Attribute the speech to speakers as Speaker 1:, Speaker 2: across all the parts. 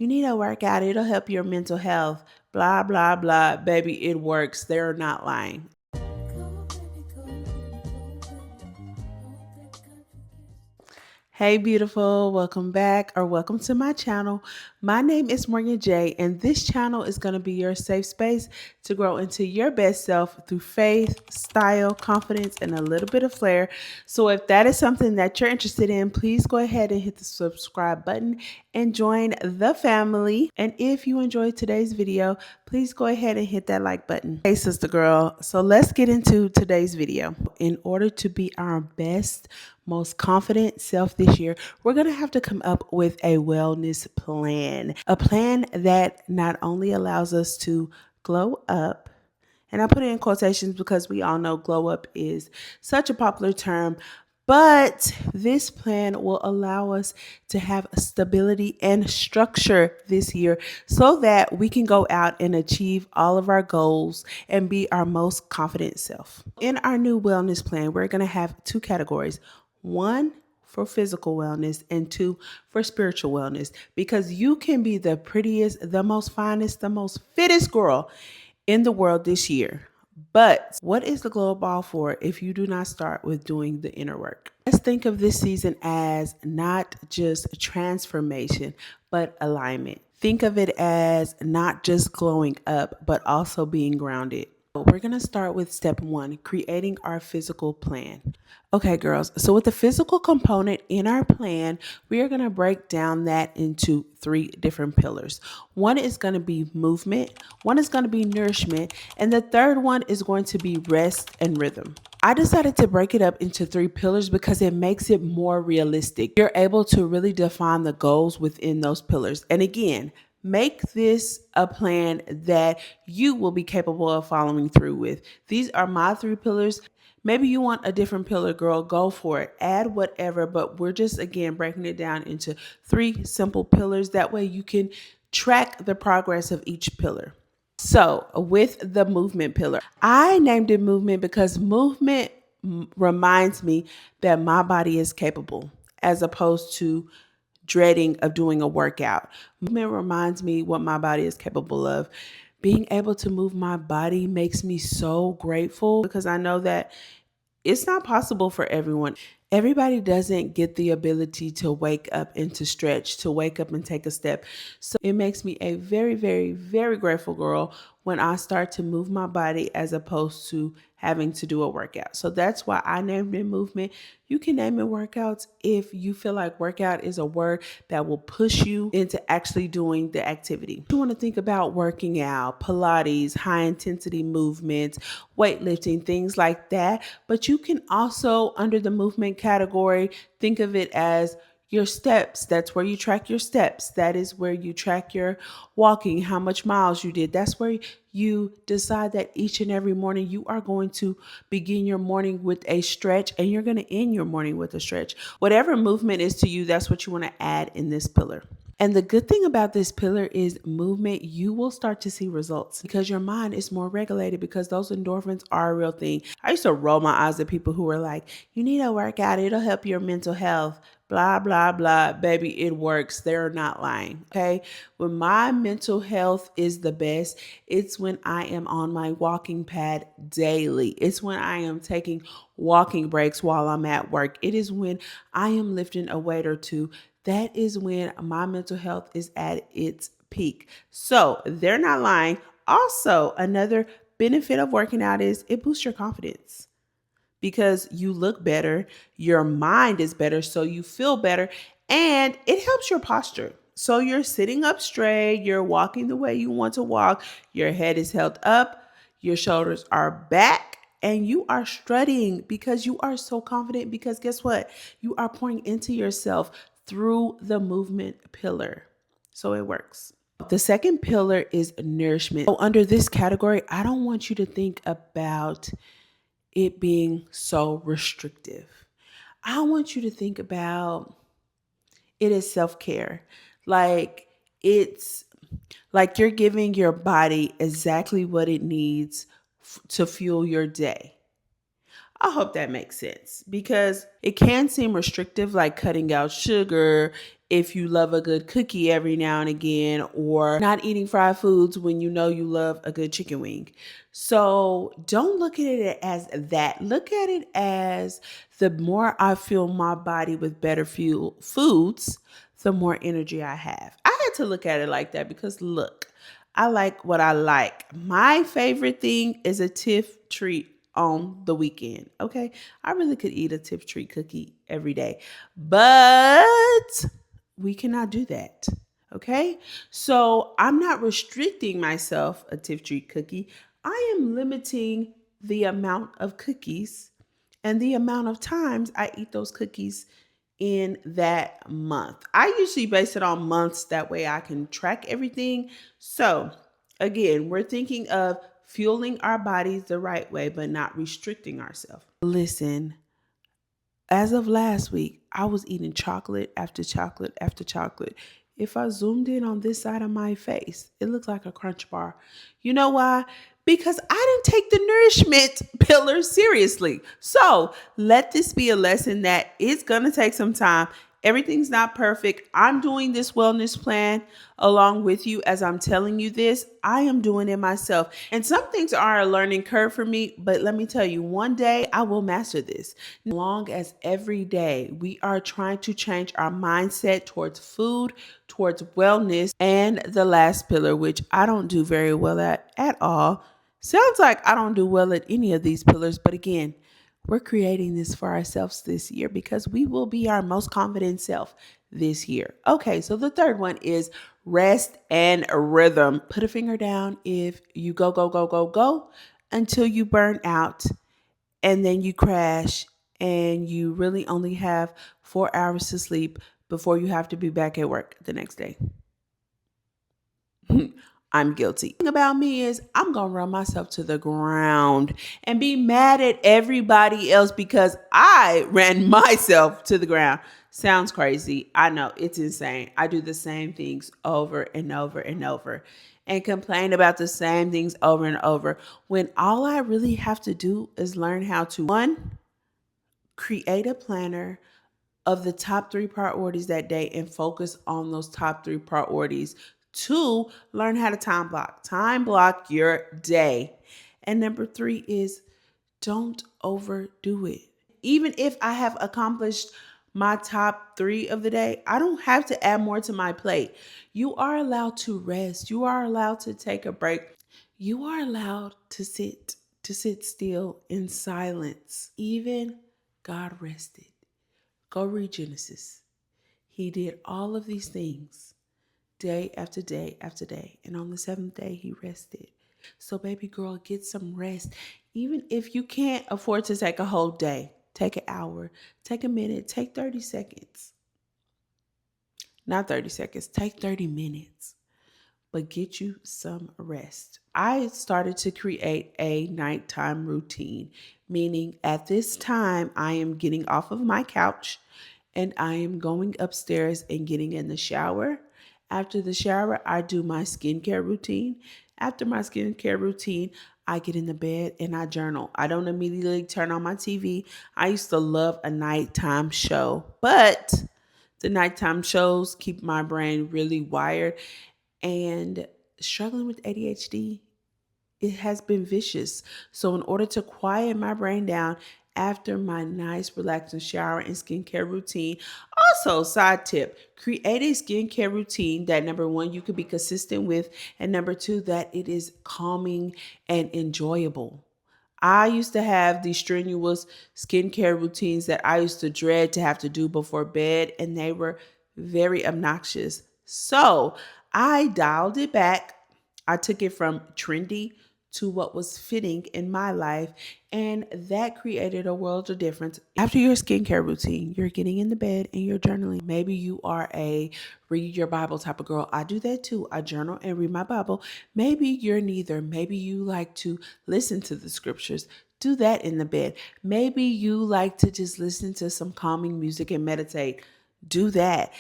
Speaker 1: You need a workout. It'll help your mental health. Blah, blah, blah. Baby, it works. They're not lying. Hey, beautiful. Welcome back or welcome to my channel. My name is Morgan J, and this channel is going to be your safe space to grow into your best self through faith, style, confidence, and a little bit of flair. So if that is something that you're interested in, please go ahead and hit the subscribe button and join the family. And if you enjoyed today's video, please go ahead and hit that like button. Hey, sister girl. So let's get into today's video. In order to be our best, most confident self this year, we're going to have to come up with a wellness plan, a plan that not only allows us to glow up, and I put it in quotations because we all know glow up is such a popular term, but this plan will allow us to have stability and structure this year so that we can go out and achieve all of our goals and be our most confident self. In our new wellness plan, we're going to have two categories. One for physical wellness and two for spiritual wellness, because you can be the prettiest, the most finest, the most fittest girl in the world this year. But what is the glow ball for if you do not start with doing the inner work? Let's think of this season as not just transformation, but alignment. Think of it as not just glowing up, but also being grounded. We're going to start with step one, creating our physical plan. Okay, girls. So with the physical component in our plan, we are going to break down that into three different pillars. One is going to be movement, one is going to be nourishment, and the third one is going to be rest and rhythm. I decided to break it up into three pillars because it makes it more realistic. You're able to really define the goals within those pillars. And again, make this a plan that you will be capable of following through with. These are my three pillars. Maybe you want a different pillar, girl, go for it. Add whatever, but we're just, again, breaking it down into three simple pillars. That way you can track the progress of each pillar. So with the movement pillar, I named it movement because movement reminds me that my body is capable, as opposed to dreading of doing a workout. Movement reminds me what my body is capable of. Being able to move my body makes me so grateful because I know that it's not possible for everyone. Everybody doesn't get the ability to wake up and to stretch, to wake up and take a step. So it makes me a very, very, very grateful girl when I start to move my body as opposed to having to do a workout. So that's why I named it movement. You can name it workouts if you feel like workout is a word that will push you into actually doing the activity. You want to think about working out, Pilates, high intensity movements, weightlifting, things like that. But you can also, under the movement category, think of it as your steps. That's where you track your steps. That is where you track your walking, how much miles you did. That's where you decide that each and every morning you are going to begin your morning with a stretch and you're going to end your morning with a stretch. Whatever movement is to you, that's what you want to add in this pillar. And the good thing about this pillar is movement, you will start to see results because your mind is more regulated, because those endorphins are a real thing. I used to roll my eyes at people who were like, you need a workout, it'll help your mental health. Blah, blah, blah. Baby, it works. They're not lying. Okay. When my mental health is the best, it's when I am on my walking pad daily. It's when I am taking walking breaks while I'm at work. It is when I am lifting a weight or two. That is when my mental health is at its peak. So they're not lying. Also, another benefit of working out is it boosts your confidence, because you look better, your mind is better, so you feel better, and it helps your posture. So you're sitting up straight, you're walking the way you want to walk, your head is held up, your shoulders are back, and you are strutting because you are so confident, because guess what? You are pouring into yourself through the movement pillar. So it works. The second pillar is nourishment. So under this category, I don't want you to think about it being so restrictive. I want you to think about it as self-care. Like it's like you're giving your body exactly what it needs to fuel your day. I hope that makes sense because it can seem restrictive, like cutting out sugar if you love a good cookie every now and again, or not eating fried foods when you know you love a good chicken wing. So don't look at it as that. Look at it as the more I fill my body with better fuel foods, the more energy I have. I had to look at it like that because look, I like what I like. My favorite thing is a Tiff treat on the weekend. Okay. I really could eat a Tiff treat cookie every day, but we cannot do that. Okay. So I'm not restricting myself a Tiff treat cookie. I am limiting the amount of cookies and the amount of times I eat those cookies in that month. I usually base it on months. That way I can track everything. So again, we're thinking of fueling our bodies the right way, but not restricting ourselves. Listen, as of last week, I was eating chocolate after chocolate after chocolate. If I zoomed in on this side of my face, it looks like a crunch bar. You know why? Because I didn't take the nourishment pillar seriously. So let this be a lesson that it's going to take some time. Everything's not perfect. I'm doing this wellness plan along with you as I'm telling you this. I am doing it myself. And some things are a learning curve for me, but let me tell you, one day I will master this. As long as every day we are trying to change our mindset towards food, towards wellness, and the last pillar, which I don't do very well at all. Sounds like I don't do well at any of these pillars, but again, we're creating this for ourselves this year because we will be our most confident self this year. Okay, so the third one is rest and rhythm. Put a finger down if you go, go, go, go, go until you burn out and then you crash and you really only have 4 hours to sleep before you have to be back at work the next day. I'm guilty. The thing about me is I'm going to run myself to the ground and be mad at everybody else because I ran myself to the ground. Sounds crazy. I know it's insane. I do the same things over and over and over and complain about the same things over and over when all I really have to do is learn how to, one, create a planner of the top 3 priorities that day and focus on those top 3 priorities. 2, learn how to time block. Time block your day. And number 3 is don't overdo it. Even if I have accomplished my top 3 of the day, I don't have to add more to my plate. You are allowed to rest. You are allowed to take a break. You are allowed to sit still in silence. Even God rested. Go read Genesis. He did all of these things day after day after day. And on the 7th day, he rested. So baby girl, get some rest. Even if you can't afford to take a whole day, take an hour, take a minute, take 30 seconds. Not 30 seconds, take 30 minutes. But get you some rest. I started to create a nighttime routine, meaning at this time, I am getting off of my couch and I am going upstairs and getting in the shower. After the shower, I do my skincare routine. After my skincare routine, I get in the bed and I journal. I don't immediately turn on my TV. I used to love a nighttime show, but the nighttime shows keep my brain really wired. And struggling with ADHD, it has been vicious. So in order to quiet my brain down after my nice relaxing shower and skincare routine, also side tip, create a skincare routine that number 1, you could be consistent with, and number 2, that it is calming and enjoyable. I used to have these strenuous skincare routines that I used to dread to have to do before bed, and they were very obnoxious. So I dialed it back. I took it from trendy to what was fitting in my life, and that created a world of difference. After your skincare routine, you're getting in the bed and you're journaling. Maybe you are a read your Bible type of girl. I do that too. I journal and read my Bible. Maybe you're neither. Maybe you like to listen to the scriptures. Do that in the bed. Maybe you like to just listen to some calming music and meditate. Do that.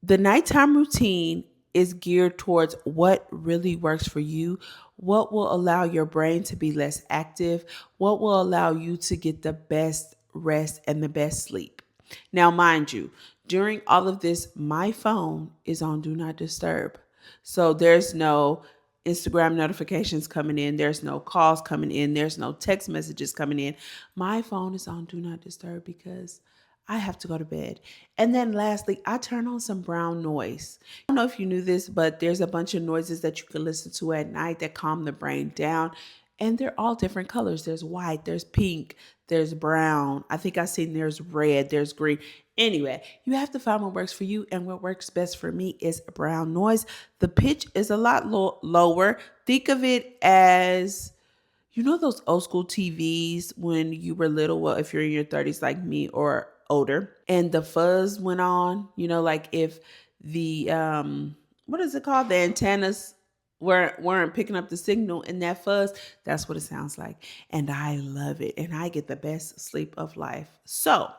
Speaker 1: The nighttime routine is geared towards what really works for you, what will allow your brain to be less active, what will allow you to get the best rest and the best sleep. Now, mind you, during all of this, my phone is on Do Not Disturb. So there's no Instagram notifications coming in, there's no calls coming in, there's no text messages coming in. My phone is on Do Not Disturb because I have to go to bed. And then lastly, I turn on some brown noise. I don't know if you knew this, but there's a bunch of noises that you can listen to at night that calm the brain down. And they're all different colors. There's white, there's pink, there's brown. I think I've seen there's red, there's green. Anyway, you have to find what works for you, and what works best for me is brown noise. The pitch is a lot lower. Think of it as, you know, those old school TVs when you were little, well, if you're in your 30s like me or older, and the fuzz went on, you know, like if the what is it called? The antennas weren't picking up the signal, and that fuzz, that's what it sounds like. And I love it, and I get the best sleep of life. So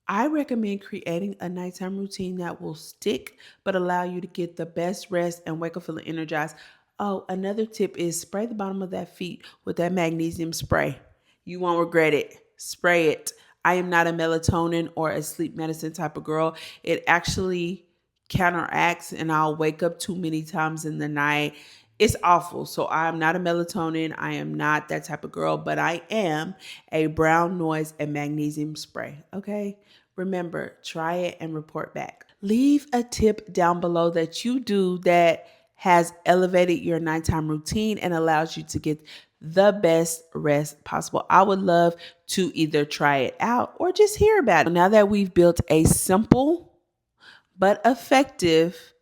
Speaker 1: I recommend creating a nighttime routine that will stick but allow you to get the best rest and wake up feeling energized. Oh, another tip is spray the bottom of that feet with that magnesium spray. You won't regret it. Spray it. I am not a melatonin or a sleep medicine type of girl. It actually counteracts, and I'll wake up too many times in the night. It's awful. So I'm not a melatonin. I am not that type of girl, but I am a brown noise and magnesium spray. Okay. Remember, try it and report back. Leave a tip down below that you do that has elevated your nighttime routine and allows you to get the best rest possible. I would love to either try it out or just hear about it. Now that we've built a simple but effective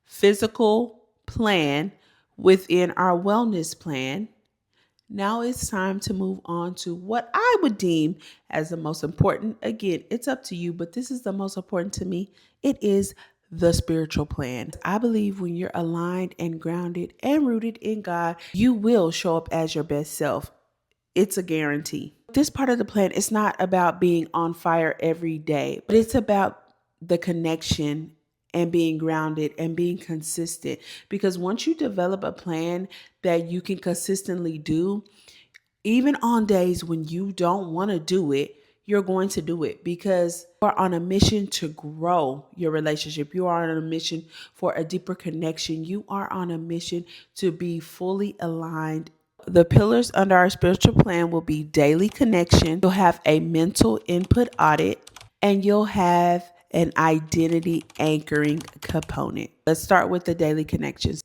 Speaker 1: physical plan within our wellness plan, now it's time to move on to what I would deem as the most important. Again, it's up to you, but this is the most important to me. It is the spiritual plan. I believe when you're aligned and grounded and rooted in God, you will show up as your best self. It's a guarantee. This part of the plan is not about being on fire every day, but it's about the connection and being grounded and being consistent. Because once you develop a plan that you can consistently do, even on days when you don't want to do it, you're going to do it because you are on a mission to grow your relationship. You are on a mission for a deeper connection. You are on a mission to be fully aligned. The pillars under our spiritual plan will be daily connection. You'll have a mental input audit, and you'll have an identity anchoring component. Let's start with the daily connections.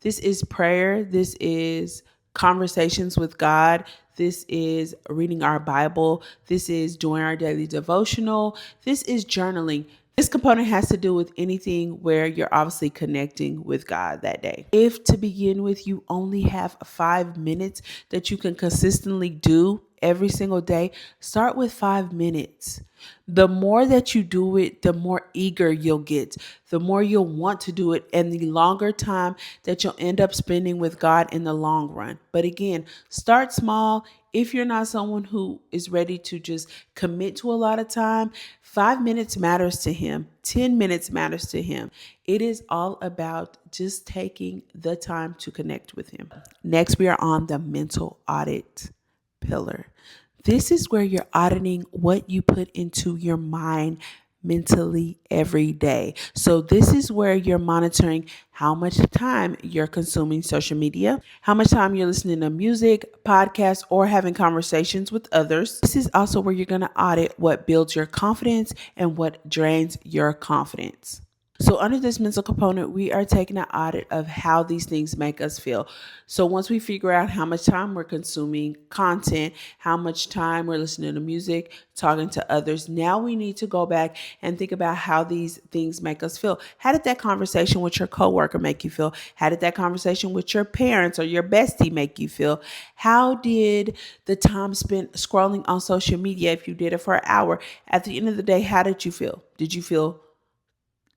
Speaker 1: This is prayer. This is conversations with God. This is reading our Bible. This is doing our daily devotional. This is journaling. This component has to do with anything where you're obviously connecting with God that day. If to begin with, you only have 5 minutes that you can consistently do every single day, start with 5 minutes. The more that you do it, the more eager you'll get, the more you'll want to do it, and the longer time that you'll end up spending with God in the long run. But again, start small. If you're not someone who is ready to just commit to a lot of time, 5 minutes matters to him. 10 minutes matters to him. It is all about just taking the time to connect with him. Next, we are on the mental audit pillar. This is where you're auditing what you put into your mind mentally every day. So this is where you're monitoring how much time you're consuming social media, how much time you're listening to music, podcasts, or having conversations with others. This is also where you're going to audit what builds your confidence and what drains your confidence. So under this mental component, we are taking an audit of how these things make us feel. So once we figure out how much time we're consuming content, how much time we're listening to music, talking to others, now we need to go back and think about how these things make us feel. How did that conversation with your coworker make you feel? How did that conversation with your parents or your bestie make you feel? How did the time spent scrolling on social media, if you did it for an hour, at the end of the day, how did you feel? Did you feel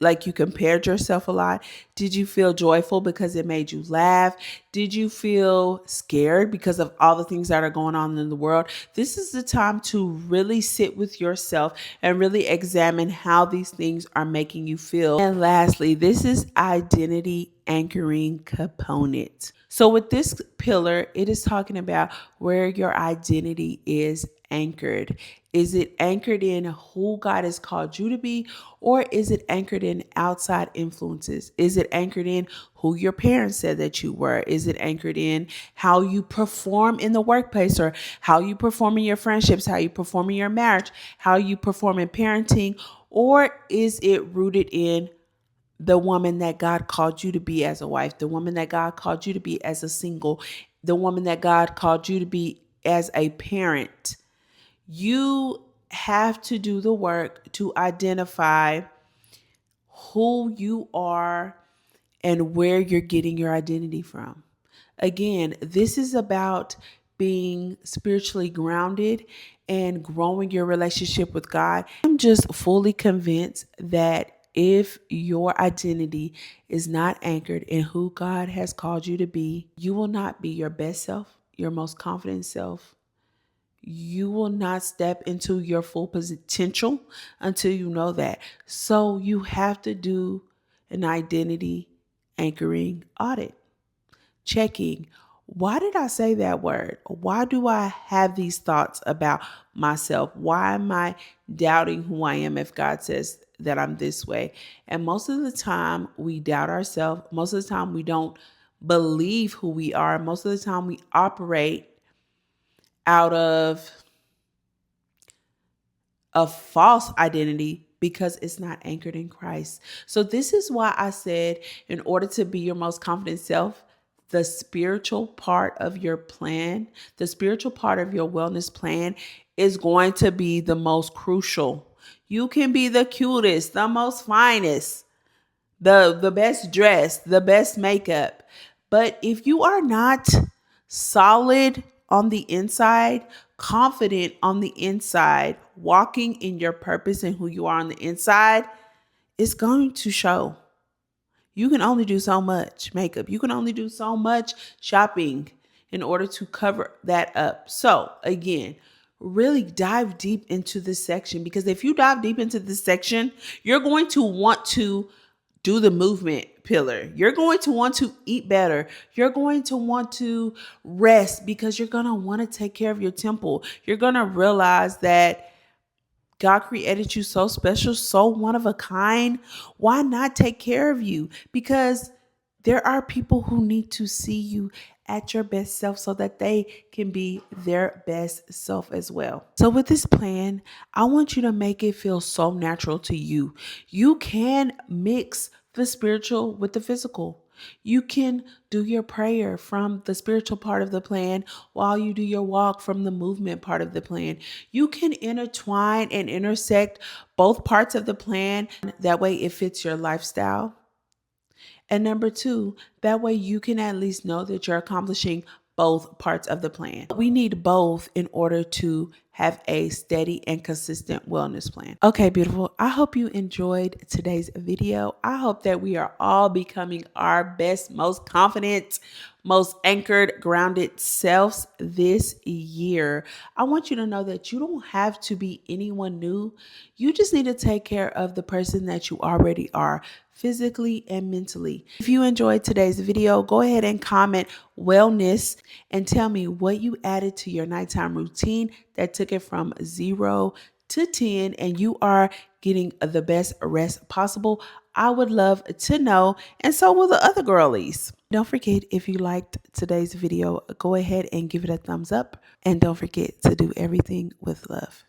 Speaker 1: like you compared yourself a lot? Did you feel joyful because it made you laugh? Did you feel scared because of all the things that are going on in the world? This is the time to really sit with yourself and really examine how these things are making you feel. And lastly, this is identity anchoring component. So with this pillar, it is talking about where your identity is anchored. Is it anchored in who God has called you to be, or is it anchored in outside influences? Is it anchored in who your parents said that you were? Is it anchored in how you perform in the workplace, or how you perform in your friendships, how you perform in your marriage, how you perform in parenting? Or is it rooted in the woman that God called you to be as a wife, the woman that God called you to be as a single, the woman that God called you to be as a parent? You have to do the work to identify who you are and where you're getting your identity from. Again, this is about being spiritually grounded and growing your relationship with God. I'm just fully convinced that if your identity is not anchored in who God has called you to be, you will not be your best self, your most confident self. You will not step into your full potential until you know that. So you have to do an identity anchoring audit, checking, why did I say that word? Why do I have these thoughts about myself? Why am I doubting who I am if God says that I'm this way? And most of the time we doubt ourselves. Most of the time we don't believe who we are. Most of the time we operate out of a false identity because it's not anchored in Christ. So this is why I said, in order to be your most confident self, the spiritual part of your plan, the spiritual part of your wellness plan is going to be the most crucial. You can be the cutest, the most finest, the best dressed, the best makeup. But if you are not solid on the inside, confident on the inside, walking in your purpose and who you are on the inside, it's going to show. You can only do so much makeup. You can only do so much shopping in order to cover that up. So again, really dive deep into this section, because if you dive deep into this section, you're going to want to do the movement pillar. You're going to want to eat better. You're going to want to rest because you're going to want to take care of your temple. You're going to realize that God created you so special, so one of a kind. Why not take care of you? Because there are people who need to see you at your best self so that they can be their best self as well. So with this plan, I want you to make it feel so natural to you. You can mix the spiritual with the physical. You can do your prayer from the spiritual part of the plan while you do your walk from the movement part of the plan. You can intertwine and intersect both parts of the plan. That way it fits your lifestyle. And number two, that way you can at least know that you're accomplishing both parts of the plan. We need both in order to have a steady and consistent wellness plan. Okay, beautiful. I hope you enjoyed today's video. I hope that we are all becoming our best, most confident, most anchored, grounded selves this year. I want you to know that you don't have to be anyone new. You just need to take care of the person that you already are, physically and mentally. If you enjoyed today's video, go ahead and comment wellness and tell me what you added to your nighttime routine that took it from 0 to 10 and you are getting the best rest possible. I would love to know, and so will the other girlies. Don't forget, if you liked today's video, go ahead and give it a thumbs up, and don't forget to do everything with love.